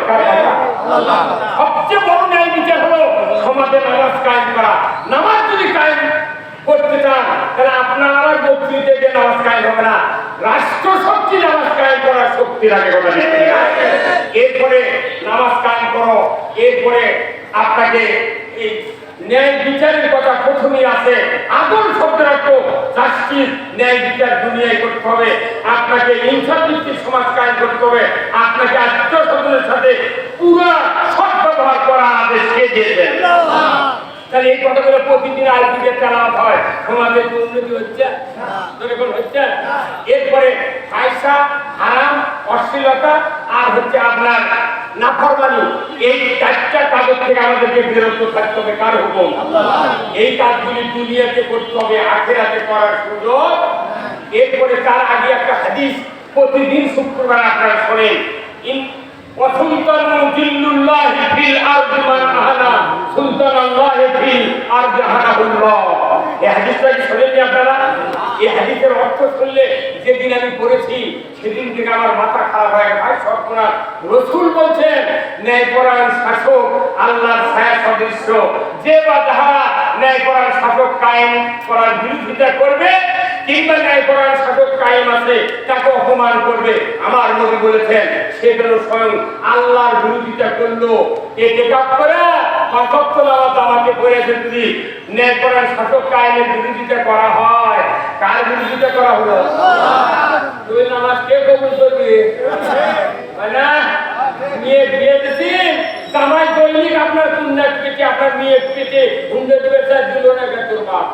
আল্লাহ। সবচেয়ে বড় ন্যায় বিচার হলো সমাজে নামাজ কায়েম করা। নামাজ যদি কায়েম করতে চান, তাহলে আপনার আমার বক্তৃতা দিয়ে নামাজ কায়েম হবে না। রাষ্ট্র শক্তি নামাজ কায়েম করার শক্তি লাগে, কথা ঠিক না? এরপরে নামাজ কায়েম করো, এরপরে আপনাকে এই ন্যায় বিচারের কথা প্রথমেই আছে। আদল শব্দ রাখো, জাস্টিস, ন্যায় বিচার দুনিয়ায় করতে হবে। আপনাকে ইনসাফ ভিত্তিক সমাজ কায়েম করতে হবে। আপনাকে আত্মীয়-স্বজনের সাথে পুরো সদ্ব্যবহার করার আদেশ কে দিয়েছেন? তাহলে এই কথাগুলো প্রতিদিন আইপিতে চালাতে হয়। সমাজের উন্নতি হচ্ছে যখন হচ্ছে। এরপরে ফাহিশা, হারাম, অশ্লীলতা আর হচ্ছে আপনার নাফরমানি, এই 4টা কাজ থেকে আমাদেরকে বিরত থাকতে হবে। কার হুকুম? এই কাজগুলি দুনিয়াতে করতে হবে, আখিরাতে করার সুযোগ এরপরে তার আগে একটা হাদিস প্রতিদিন শুক্রবার আপনারা শোনেন, وسلطان ذل الله في الارض من اهنا سلطان الله في الارض اهنا الله। এই হাদিসটা কি শুনেননি আপনারা? এই হাদিসের অর্থ শুনলে যেদিন আমি পড়েছি সেদিন থেকে আমার মাথা খারাপ হয়ে গেল। ভাই সর্বনাশ, রাসূল বলছেন ন্যায়পরায়ণ শাসক আল্লাহর ছায়া সদৃশ্য, যে বা যাহারা ন্যায়পরায়ণ শাসক কায়েম করার বিরোধিতা করবে কিংবা ন্যায়পরায়ণ শাসক কায়েম আছে তাকে অপমান করবে, আমার নবী বলেছেন সে যেন স্বয়ং আল্লাহর বিরোধিতা করলো। একে কাপ করে আমাকে বলেছে যদি ন্যায়পরায়ণ শাসক কায়েমের বিরোধিতা করা হয়, কার বিরোধিতা করা হলো? তুই নামাজ কে কবুল করবি? না মেয়ে বিয়ে দিছি জামাই দৈনিক আপনার সুন্নাত পেটে আপনার মেয়ে পেটে হুন্ডে পেশা দিল না তোর বাপ,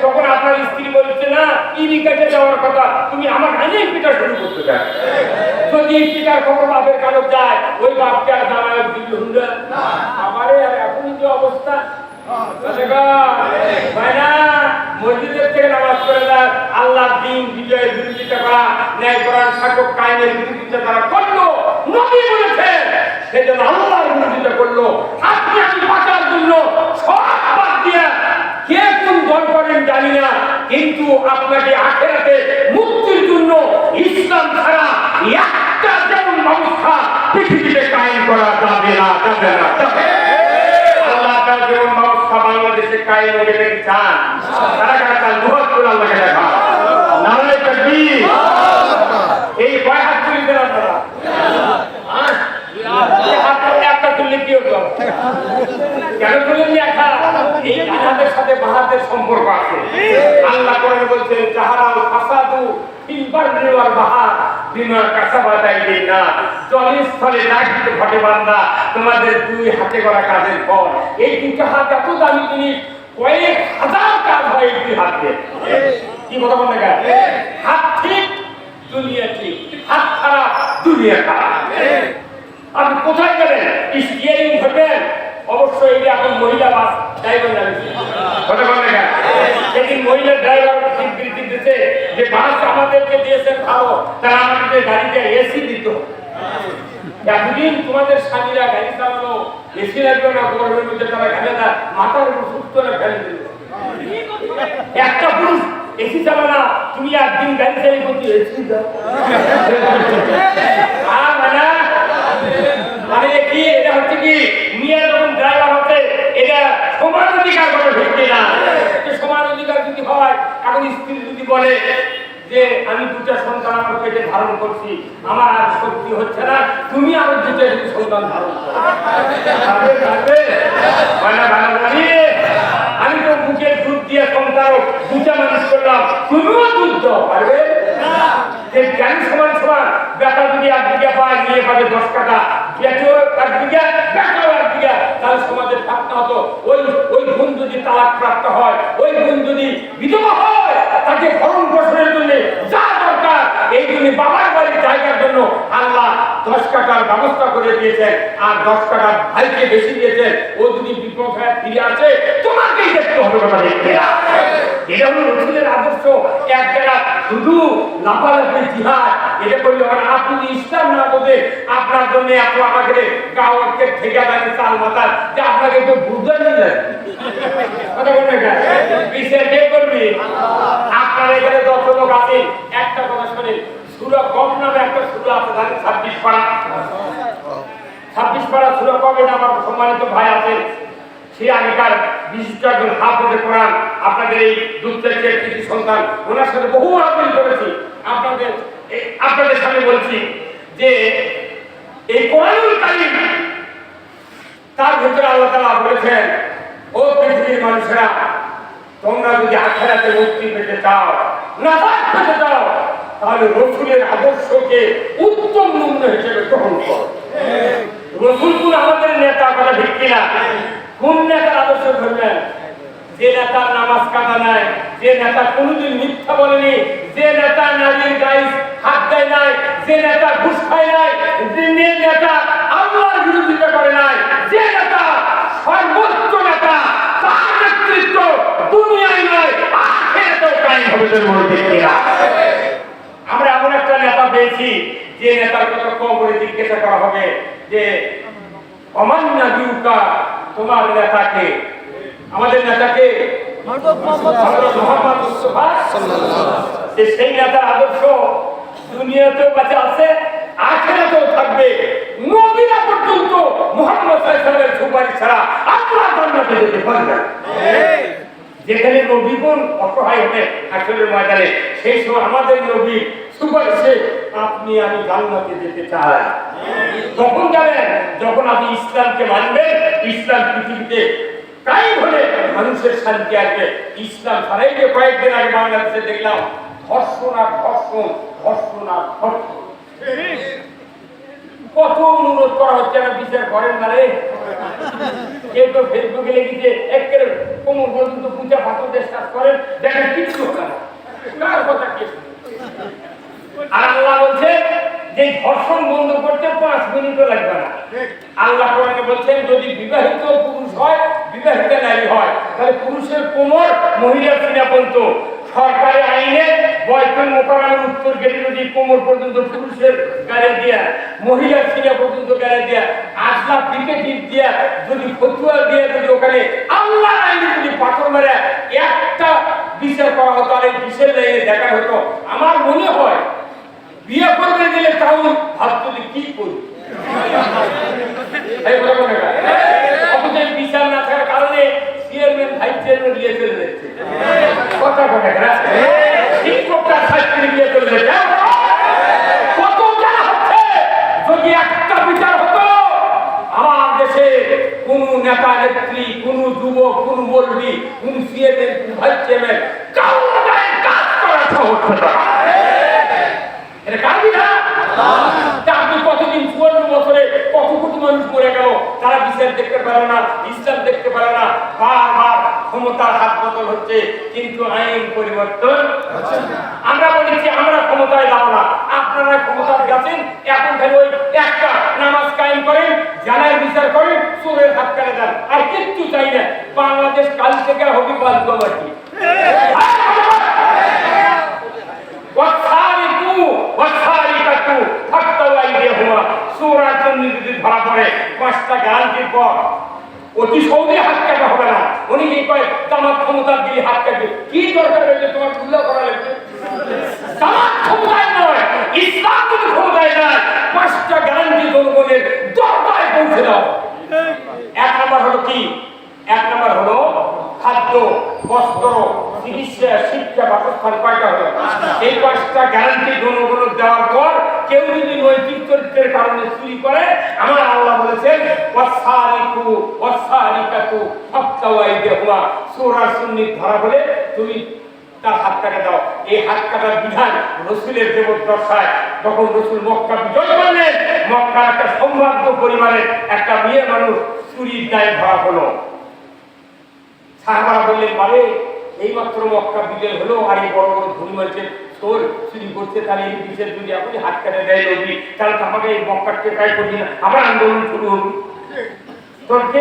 তখন আপনার স্ত্রী বলছে না ইনি কেটে যাওয়ার কথা, তুমি আমার কানেই পিটা শুরু করতে চাও। যদি পিটার খবর বাপের কারো যায় ওই বাপকে আর জামাই দিল হুন্ডা আমারে। আর এখনই যে অবস্থা মসজিদের থেকে নামাজ পড়ে দেয়, আল্লাহ দিন বিজয়ের বিরোধিতা করা ন্যায়পরায়ণ শাসক কায়েমের বিরোধিতা তারা করলো, নবী বলেছেন সে যেন আল্লাহর বিরোধিতা করলো। আপনি আমি বাঁচার জন্য সব বাদ দিয়ে কে কোন দল করেন জানি না, কিন্তু আপনাকে আখিরাতে মুক্তির জন্য ইসলাম ছাড়া একটা যেমন ব্যবস্থা পৃথিবীতে কায়েম করা যাবে না, যাবে না, যাবে। আল্লাহ তাআলা যেমন ব্যবস্থা বাংলাদেশে কায়েম হবে দেখতে চান, তারা কারা চান দুহাত করে আল্লাহকে দেখা। নারে তাকবীর। এই কয় হাত তুলে দেন আপনারা? একটা তুললে কি হতো? কেন তুলেন একা? এই ডানাদের সাথে বাহাতের সম্পর্ক আছে। আল্লাহ কোরআনে বলছেন জাহারাল ফাসাদু ফিল বাররি ওয়াল বাহর বিমা কাসাবাত আইদিন নাস। জলস্থলে যা কিছু ঘটে বান্দা তোমাদের দুই হাতে করা কাজের ফল। এই দুটো হাত এত দামি জিনিস, কয়েক হাজার কাজ হয় এই দুই হাত দিয়ে। কি কথা বলেন না? হাত ঠিক দুনিয়া ঠিক, হাত খারাপ দুনিয়া খারাপ। আপনি কোথায় গেলেন? স্টিয়ারিং ধরবেন, অবশ্যই এটা এখন মহিলা বাস ড্রাইভার জানিয়েছে কথা বলেন না? সেদিন মহিলা ড্রাইভার স্বীকৃতি দিচ্ছে যে বাস আমাদেরকে দিয়েছেন ভালো, তারা আমাদের গাড়িতে এসি দিত। এতদিন তোমাদের স্বামীরা গাড়ি চালানো, এসি লাগবে না, গরমের মধ্যে তারা ঘামে না, মাথার উপর সুস্থ না ফেলে দিল। একটা পুরুষ এসি চালানা, তুমি একদিন গাড়ি চালিয়ে বলছি এসি দাও। মানে কি এটা হচ্ছে কি মেয়ে যখন ড্রাইভার হচ্ছে এটা সমান অধিকার করে ঢুকছে না। সমান অধিকার যদি হয়, এখন স্ত্রী যদি বলে যে আমি দুটা সন্তান আমার পেটে ধারণ করছি, আমার আর শক্তি হচ্ছে না, তুমি আরো দুটা সন্তান ধারণ করো। আমি তো বুকের দুধ দিয়ে সন্তান দুটা মানুষ করলাম, তুমিও দুধ দাও পারবে? জ্ঞান সমান সমান, বেটা যদি একদিকে পায় নিয়ে পাবে 10 টাকা, বেটাও একদিকে বেটাও একদিকে, তাহলে সমাজের প্রাপ্ত হতো। ওই বোন যদি তালাক প্রাপ্ত হয়, ওই বোন যদি বিধবা হয়, তাকে ভরণ পোষণের জন্য যা দরকার এই জন্য বাবার বাড়ির জায়গার জন্য আল্লাহ 10 টাকার ব্যবস্থা করে দিয়েছেন, আর 10 টাকা ভাইকে বেশি দিয়েছেন। ও যদি বিপদ হয়ে ফিরে আসে তোমাকেই দেখতে হবে, কথা দেখতে না। এটা হলো রসুলের আদর্শ। এক জায়গা শুধু লাফালাফি জিহাদ এটা করলে হবে না। আপনি ইসলাম না বোঝে আপনার জন্য এত আমাকে গাওয়াকে ঠিকাদারি চাল মাতাল যে আপনাকে কেউ বুঝতে নিয়ে কথা বলবে না, বিচার কে করবি? আপনার এখানে 10 লোক আছেন, একটা কথা শুনে সূরা কম নামে একটা সূরা আছে, জানেন 26 পারা। 26 পারা সূরা কম, এটা আমার সম্মানিত ভাই আছে, সে আগেকার বিশিষ্ট একজন হাফেজে কোরআন, আপনাদের এই দুধের কৃতি সন্তান, ওনার সাথে বহু আলোচনা করেছি। আপনাদের সামনে বলছি যে এই কোরআনুল কারীম তার ভিতরে আল্লাহ তাআলা বলেছেন, ও পৃথিবীর মানুষেরা, তোমরা যদি আখিরাতে মুক্তি পেতে চাও, নাজাত পেতে চাও, তাহলে রাসূলের আদর্শকে উত্তম নমুনা হিসেবে গ্রহণ করো। রাসূল কোন আমাদের নেতা, কথা ঠিক কিনা? কোন নেতার আদর্শ ধরবেন? যে নেতার নামাজ কাজা নাই, যে নেতা কোনোদিন মিথ্যা বলেনি, যে নেতা নারীর গায়ে হাত দেয় নাই, যে নেতা ঘুষ খায় নাই, যে নেতা আল্লাহর বিরোধিতা করে নাই, যে নেতা সর্বোচ্চ নেতা, তার নেতৃত্ব দুনিয়ায় নয় আখিরাতেও জোটের মধ্যে কিনা। আমরা এমন একটা নেতা পেয়েছি যে নেতার কথা কবরে জিজ্ঞাসা করা হবে যে অমান্না দিউকা, তোমার নেতাকে, আমাদের নেতাকে মুহাম্মদ মুস্তাফা সেই নেতার আদর্শ দুনিয়াতেও বেঁচে আছে, আখিরাতেও থাকবে। নবীরা পর্যন্ত মুহাম্মদ সাল্লাল্লাহু আলাইহি ওয়াসাল্লামের সুপারিশ ছাড়া আল্লাহর জান্নাতে যেতে পারবে না। যেখানে নবীগণ অসহায় হতে হাসরের ময়দানে, সেই সময় আমাদের নবী সুপারিশে আপনি আমি জান্নাতে যেতে চাই। তখন যাবেন যখন আপনি ইসলামকে মানবেন, ইসলাম পৃথিবীতে তাই বলে মানুষের শান্তি আসবে। ইসলাম ছাড়াই যে কয়েকদিন আগে বাংলাদেশে দেখলাম ধর্ষণ আর ধর্ষণ, ধর্ষণ আর ধর্ষণ। কত অনুরোধ করা হচ্ছে না বিচার করেন না রে। কেউ তো ফেসবুকে লিখেছে একেবারে কোমর পর্যন্ত পূজা পাথর চেষ্টা করেন, দেখেন কিচ্ছু হবে না। কার কথা কে? আর আল্লাহ বলছে যে ধর্ষণ বন্ধ করতে 5 মিনিটও লাগবে না। আল্লাহ কোরআনে বলছেন যদি বিবাহিত পুরুষ হয়, বিবাহিত নারী হয়, তাহলে পুরুষের কোমর, মহিলার সিনা পর্যন্ত। সরকারি আইনে বয়ফ্রেন্ড মোকাবেলার উত্তর গেটে যদি কোমর পর্যন্ত পুরুষের গাড়ি দিয়া, মহিলার সিনা পর্যন্ত গাড়ি দিয়া, আজলা ক্রিকেট দিয়া, যদি ফতুয়া দিয়ে যদি ওখানে আল্লাহ আইনে যদি পাথর মেরে একটা বিচার করা হতো আর এই বিশের লাইনে দেখা হতো, আমার মনে হয় বিয়ে করবে দিলে তাও ভাবতো যে কি করি। অথচ বিচার না থাকার কারণে চেয়ারম্যান ভাইস চেয়ারম্যান বিয়ে চলে যাচ্ছে। কথা বলে শিক্ষকটা ছাত্রী বিয়ে চলে যাচ্ছে। কত জানা হচ্ছে। যদি একটা বিচার হতো আমার দেশে কোন নেতা নেত্রী, কোন যুবক, কোন মুরব্বী, কোন চেয়ারম্যান, কোন ভাইস চেয়ারম্যান কারোর গায়ে কাজ করা সহজ হতো না। কতদিন 54 বছরে কত কোটি মানুষ মরে গেল, তারা বিচার দেখতে পারে না, ইসলাম দেখতে পারে না। বারবার ক্ষমতার হাত বদল হচ্ছে কিন্তু আইন পরিবর্তন। আমরা বলেছি আমরা ক্ষমতায় যাব না, আপনারা ক্ষমতায় গেছেন, এখন খালি ওই একটা নামাজ কায়েম করেন, জানার বিচার করেন, চোরের হাত কেটে দেন, আর কিচ্ছু চাই না। বাংলাদেশ কাল থেকে হবে বালকবাটি। ধরা পড়ে 5টা গ্যারান্টির পর অতি সহজে হাত কাটা হবে না। উনি কি কয় জামাত ক্ষমতা দিয়ে হাত কাটবে, কি দরকার হইলে তোমার উল্লেখ করা লাগবে? জামাত ক্ষমতায় নয়, ইসলাম যদি ক্ষমতায় নয়, 5টা গ্যারান্টি জনগণের দরকারে পৌঁছে দাও। 1 নম্বর হলো কি? 1 নম্বর হলো খাদ্য, বস্ত্র, চিকিৎসা, শিক্ষা, বাসস্থান। কয়টা হলো? এই 5টা গ্যারান্টি জনগণের দেওয়ার পর কেউ যদি নৈতিক চরিত্রের কারণে চুরি করে, আমার আল্লাহ বলেছেন ওয়াসারিকু ওয়াসারিকাতু ফাকতাউ আইদিহুমা, সূরা সুন্নিত ধরা বলে তুমি তার হাত কাটা দাও। এই হাত কাটার বিধান রাসূলের জীবদ্দশায় যখন রাসূল মক্কা বিজয় করলেন, মক্কার একটা সম্ভ্রান্ত পরিবারের একটা মেয়ে মানুষ চুরির দায়ে ধরা হলো। সাহাবারা বললেন মানে এইমাত্র মক্কা বিজয় হলো আর এই বড় বড় ধনী মানুষের চোর চুরি করছে, তাহলে এই বিষয়ের যদি আপনি হাত কাটে দেয় নবী, তাহলে তো আমাকে এই মক্কার টেকাই করবি না, আবার আন্দোলন শুরু হবে। তোর কে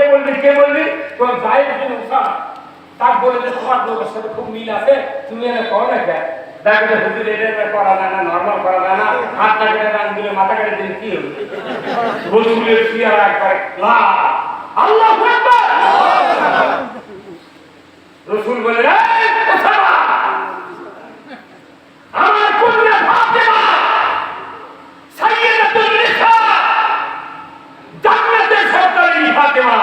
বলবি তোর জায়েদ বিন উসামা তার বলে যে তোমার লোকের সাথে খুব মিল আছে, তুমি এনে করো না কেন? দেখো হুজুর এটা করা যায় না, নর্মাল করা যায় না, হাত না কেটে রান দিলে মাথা কেটে দিলে কি হবে? রসুলের চেহারা একবার লা আল্লাহু আকবার। রসুল বলে আমার কন্যা ফাতেমা সাইয়্যিদাতুন নিসা, জান্নাতের সর্দারিনী ফাতেমা,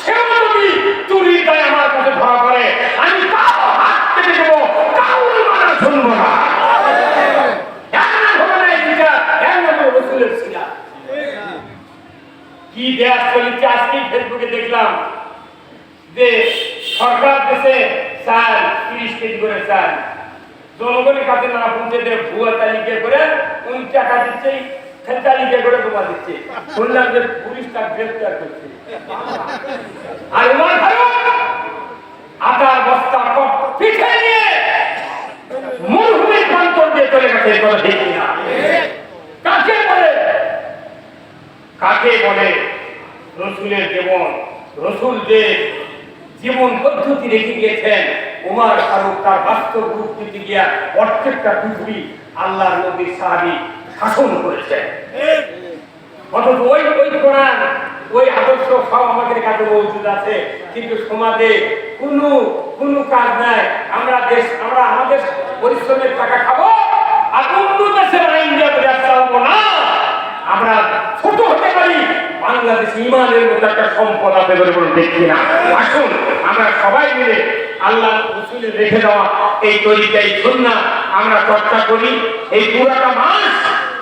সেও যদি চুরির দায়ে আমার কাছে ধরা পড়ে, আমি কারো হাত কেটে দেবো, কারোর মানা শুনবো না। রসুলের ছিলা কি দেশ চলেছে। আজকে ফেসবুকে দেখলাম যে সরকার দেশে চাল 30 কেজি করে চাল জনগণের কাছে না পৌঁছে দিয়ে ভুয়া তালিকা করে ওই টাকা দিচ্ছে, তালিকা করে জমা দিচ্ছে। শুনলাম যে পুলিশ তার গ্রেফতার করছে। আর ওনার আটার বস্তা পিঠে নিয়ে মরুভূমির প্রান্তর দিয়ে চলে গেছে। ঠিক কিনা? কাকে বলে রসুলের জীবন? রসুল যে জীবন পদ্ধতি রেখে গিয়েছেন ওমর ফারুক তার বাস্তব রূপ দিতে গিয়া প্রত্যেকটা পৃথিবী আল্লাহর নবীর সাহাবী শাসন করেছেন। অথচ ওই কোরআন ওই আদর্শ সব আমাদের কাছে মজুদ আছে, কিন্তু সমাজে কোনো কাজ নাই। আমরা আমাদের পরিশ্রমের টাকা খাবো আর অন্য দেশের আইন দিয়ে চালাবো না। আমরা ছোট হতে পারি, বাংলাদেশ ইমানের মতো একটা সম্পদ আছে বলে বলে দেখি না। আসুন আমরা সবাই মিলে আল্লাহ রসুলের রেখে দেওয়া এই তরিকাই সুন্নাহ আমরা চর্চা করি। এই পুরাটা মাস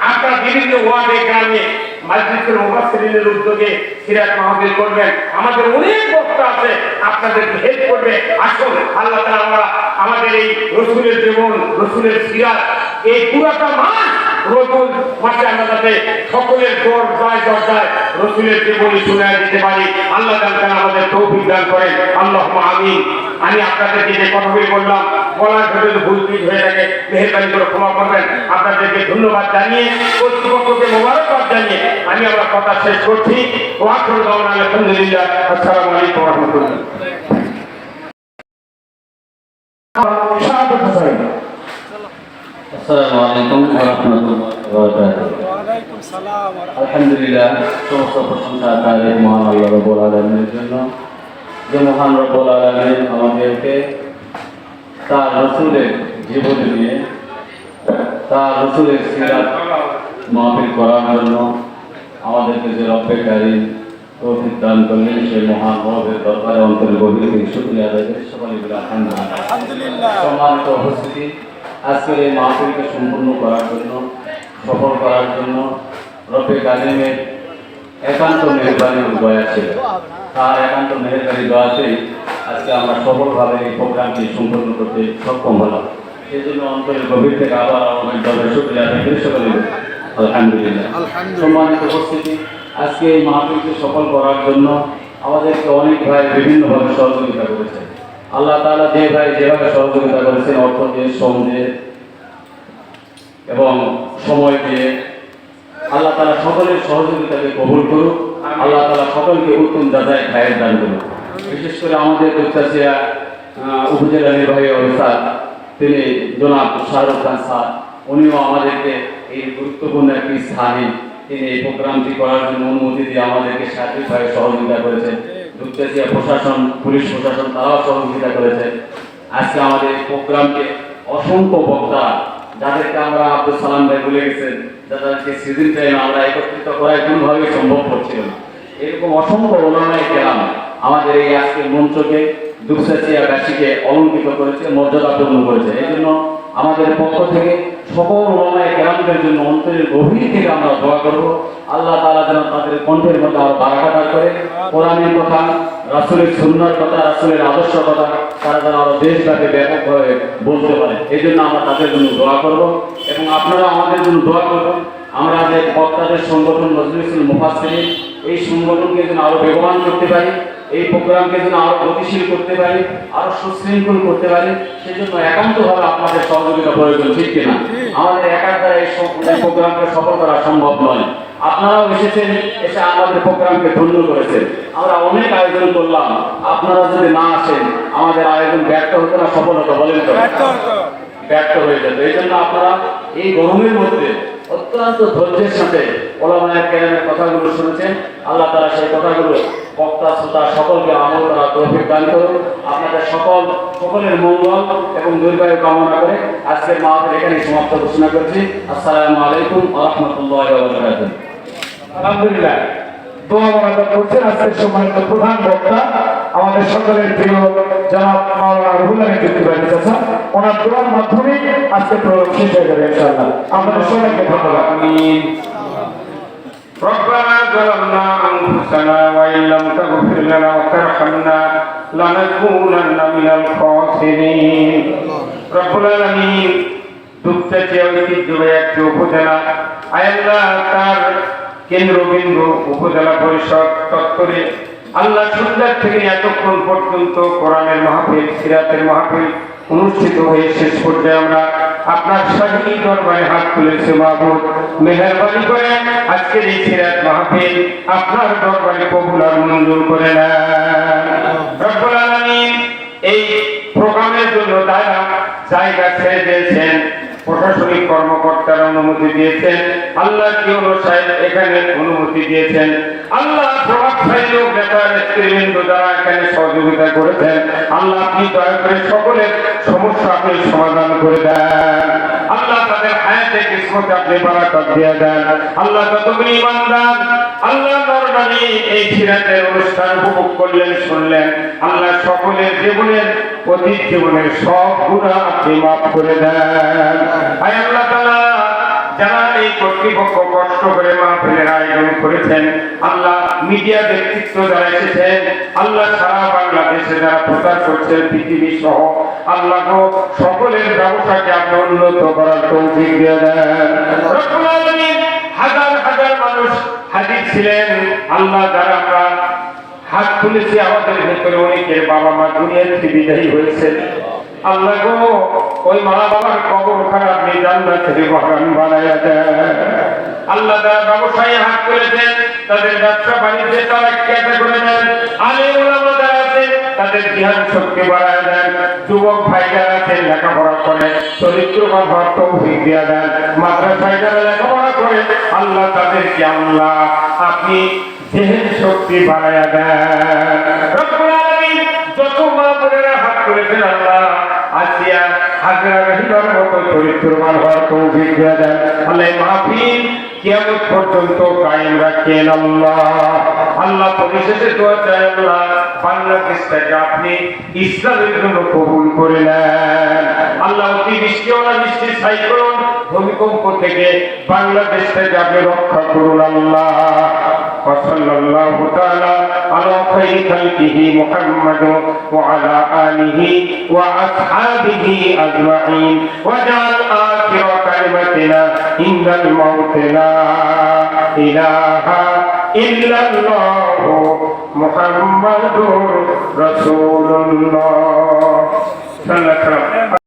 আপনারা বিভিন্ন ওয়ার্ডে গ্রামে মাজলিসুল মুফাসসিরিনের উদ্যোগে সিরাত মাহফিল করবেন। আমাদের অনেক বক্তা আছে, আপনাদেরকে হেল্প করবে। আসুন আল্লাহ তাআলা আমরা আমাদের এই রসুলের জীবন, রসুলের সিরাত এই পুরাটা মাস রসুল মাসে আমরা যাতে সকলের দরজায় রসুলের জীবনী শুনে দিতে পারি। আল্লাহ তাআলা আমাদের তৌফিক দান করেন। আল্লাহুম্মা আমিন। আমি আপনাদেরকে যে কথাগুলি বললাম, বলার ভেতরে ভুল ত্রুটি হয়ে থাকে মেহেরবানি করে ক্ষমা করবেন। আপনাদেরকে ধন্যবাদ জানিয়ে, কর্তৃপক্ষকে মোবারকবাদ জানিয়ে আমি আমার কথা শেষ করছি। ওয়া আখিরু দাওয়ানা আলহামদুলিল্লাহ। আসসালামু আলাইকুম ওয়া রাহমাতুল্লাহ। আসসালামু আলাইকুম ওয়া রাহমাতুল্লাহি ওয়া বারাকাতুহু। ওয়ালাইকুম সালাম। আলহামদুলিল্লাহ, সমস্ত প্রশংসা তার মহান আল্লাহ রাব্বুল আলামিনের জন্য, যে মহান রাব্বুল আলামিন আমাদেরকে তার রাসূলের জীবনী নিয়ে, তার রাসূলের সিরাত মাহফিল করার জন্য আমাদেরকে যে রব্বে কারীম তৌফিক দান করলেন, সেই মহান রবের দরবারে অন্তরের গভীর থেকে শুকরিয়া আদায় করি। সকলে বলি আলহামদুলিল্লাহ। সম্মানিত উপস্থিতি, আজকের এই মাহফিলকে সম্পূর্ণ করার জন্য, সফল করার জন্য রব্বে কারীমের একান্ত মেহেরবানি ও দয়া ছিল। তার একান্ত মেহেরবানি দয়াতেই আজকে আমরা সফলভাবে এই প্রোগ্রামটি সম্পূর্ণ করতে সক্ষম হলাম। সেই জন্য অন্তরের গভীর থেকে আবার আমাদের দলের শুকরিয়া আদায় করি। সকলে আলহামদুলিল্লাহ। সম্মানিত উপস্থিতি, আজকে এই মাহফিলকে সফল করার জন্য আমাদেরকে অনেক ভাই বিভিন্নভাবে সহযোগিতা করেছে। আল্লাহ তাআলা যে ভাই যেভাবে সহযোগিতা করেছেন, অর্থ দিয়ে, শ্রম দিয়ে এবং সময় দিয়ে, আল্লাহ তাআলা সকলের সহযোগিতাকে কবুল করুক। আল্লাহ তাআলা সকলকে উত্তম যাচাই খায়ের দান করুক। বিশেষ করে আমাদের দুপচাচিয়া উপজেলা নির্বাহী অফিসার তিনি জনাব শাহরুখ খান স্যার, উনিও আমাদেরকে এই গুরুত্বপূর্ণ একটি স্থানে তিনি এই প্রোগ্রামটি করার জন্য অনুমতি দিয়ে আমাদেরকে সার্বিকভাবে সহযোগিতা করেছেন। দুপচাচিয়া প্রশাসন, পুলিশ প্রশাসন তারাও সহযোগিতা করেছে। আজকে আমাদের প্রোগ্রামকে অসংখ্য বক্তা, যাদেরকে আমরা আব্দুল সালাম ভাই বলে গেছেন, যাদেরকে সিজন টাইমে আমরা একত্রিত করাই কোনোভাবেই সম্ভব হচ্ছিল না, এরকম অসংখ্য ওলামায়ে কেরাম আমাদের এই আজকের মঞ্চকে, দুপচাচিয়াবাসীকে অলঙ্কৃত করেছে, মর্যাদাপূর্ণ করেছে। এই জন্য আমাদের পক্ষ থেকে সকল ওলামায়ে কেরামদের জন্য অন্তরের গভীর থেকে আমরা দোয়া করব। আল্লাহ তাআলা যেন তাদের কণ্ঠের মধ্যে আরো বারাকা দান করে, কোরআনের কথা, রাসূলের সুন্নাহর কথা, রাসূলের আদর্শ কথা তারা যেন আরো দেশব্যাপী ব্যাপকভাবে বলতে পারে। এই জন্য আমরা তাদের জন্য দোয়া করব এবং আপনারা আমাদের জন্য দোয়া করবেন। আমরা যে বক্তাদের সংগঠন মাজলিসুল মুফাসসিরিন, এই সংগঠনকে যেন আরো বেগবান করতে পারি, এই প্রোগ্রামকে যেন আরো গতিশীল করতে পারি, আরো সুশৃঙ্খল করতে পারি, সেজন্য একান্তভাবে আপনাদের সহযোগিতা প্রয়োজন, ঠিক কিনা? আমাদের একার দ্বারা এই প্রোগ্রামকে সফল করা সম্ভব নয়। আপনারাও এসেছেন, এসে আমাদের প্রোগ্রামকে ধন্য করেছেন। আমরা অনেক আয়োজন করলাম, আপনারা যদি না আসেন আমাদের আয়োজন ব্যর্থ হতো না, সফল হতো? বলেন তো, ব্যর্থ হয়ে যেত। এই জন্য আপনারা এই গরমের মধ্যে অত্যন্ত ধৈর্যের সাথে ওলামায়ে কেরামের কথাগুলো শুনেছেন। আল্লাহ তাআলা সেই কথাগুলো বক্তা শ্রোতা সকলকে আমল করার তৌফিক দান করুন। আপনাদের সকলের মঙ্গল এবং দীর্ঘায়ু কামনা করে আজকের মাহফিল এখানেই সমাপ্ত ঘোষণা করছি। আসসালামু আলাইকুম ওয়া রাহমাতুল্লাহি ওয়া বারাকাতুহু। আলহামদুলিল্লাহ, দোয়া মোনাজাত করছেন আজকের সম্মানিত প্রধান বক্তা আমাদের সকলের প্রিয় জনাব মাওলানা রুহুল আমিন যুক্তি ভাই চাচা। ওনার দোয়ার মাধ্যমে আজকে প্রোগ্রাম শেষ হয়ে যাবে ইনশাআল্লাহ। আপনাদের সবাইকে ধন্যবাদ। আমিন। ربنا ظلمنا أنفسنا وإن لم تغفر لنا وترحمنا لنكونن من الخاسرين رب العالمين। দুপচাচিয়া ঐতিহ্যবাহী একটি উপজেলা, আল্লাহ তার কেন্দ্রবিন্দু উপজেলা পরিষদ চত্বরে আল্লাহ সন্ধ্যা থেকে এতক্ষণ পর্যন্ত কোরআনের মাহফিল, সিরাতের মাহফিল অনুষ্ঠিত হয়ে শেষ পর্যায়ে আমরা আপনার শাহী দরবারে হাত তুলেছি। মাহবুব মেহেরবানি করে আজকের এই সিরাত মাহফিল আপনার দরবারে কবুল আর মঞ্জুর করে নেন রব্বুল আলামিন। এই প্রোগ্রামের ছেড়ে দিয়েছেন, প্রশাসনিক কর্মকর্তারা অনুমতি দিয়েছেন, আল্লাহ কিউনো সাহেব এখানে অনুমতি দিয়েছেন, আল্লাহ প্রভাবশালী লোক নেতা নেতৃবৃন্দ যারা এখানে সহযোগিতা করেছেন, আল্লাহ আপনি দয়া করে সকলের সমস্যা আপনি সমাধান করে দেন। আল্লাহ তাদের হায়াতে কিসমতে আপনি বারাকাত দিয়ে দেন। আল্লাহ যতগুলি ইমানদার আল্লাহ দরবারে এই সিরাতের অনুষ্ঠান উপভোগ করলেন, শুনলেন, আল্লাহ সকলের জীবনের অতীত জীবনের সব গুনাহ আপনি মাফ করে দেন। আয় আল্লাহ তাআলা, যারা এই কর্তৃপক্ষ কষ্ট করে মাহফিলের আয়োজন করেছেন, আল্লাহ মিডিয়া ব্যক্তিত্ব যারা এসেছেন, আল্লাহ সারা বাংলাদেশে যারা প্রচার করছেন, পৃথিবী সহ, আল্লাহ গো সকলের ব্যবসাকে আপনি উন্নত করার তৌফিক দিয়ে দেন। রব্বুল আলামিন, হাজার হাজার মানুষ হাজির ছিলেন, আল্লাহ যারা আমরা হাত তুলেছি, আমাদের ভেতরে অনেকের বাবা মা দুনিয়া থেকে বিদায়ী হয়েছে, আল্লাহ গো ওই মা বাবার কবরখানা আপনি জান্নাতের বাগান বানায়া দেন। আল্লাহ যারা ব্যবসায়ী হাত তুলেছেন, তাদের ব্যবসা বাণিজ্যে তারা কেটে করে দেন। আলেম ওলামা যারা আছেন, তাদের ধ্যান শক্তি বাড়ায় দেন। যুবক ভাই যারা আছেন, লেখাপড়া করে চরিত্রবান হওয়ার তৌফিক দিয়ে দেন। মাদ্রাসায় যারা লেখাপড়া করে, আল্লাহ তাদেরকে আল্লাহ আপনি জেহেন শক্তি বাড়ায়া দেন। রব্বুল আলামিন, যত মা বোনেরা হাত তুলেছেন, আল্লাহ আসিয়া হাজরা রহিমার মতো চরিত্রবান হওয়ার তৌফিক দিয়ে দেন। আল্লাহ মাহফিল কিয়ামত পর্যন্ত কায়েম রাখেন আল্লাহ। আল্লাহ পরিশেষে দোয়া চাই, আল্লাহ বাংলাদেশটাকে আপনি ইসলামের জন্য কবুল করে নেন। আল্লাহ অতি বৃষ্টিওয়ালা বৃষ্টি সাইক্লোন ভূমিকম্প থেকে বাংলাদেশটাকে আপনি রক্ষা করুন আল্লাহ। وصلى الله تعالى على خير خلقه محمد وعلى آله وأصحابه أجمعين وجعل آخر كلمتنا عند الموت لا إله إلا الله محمد رسول الله صلى الله عليه وسلم.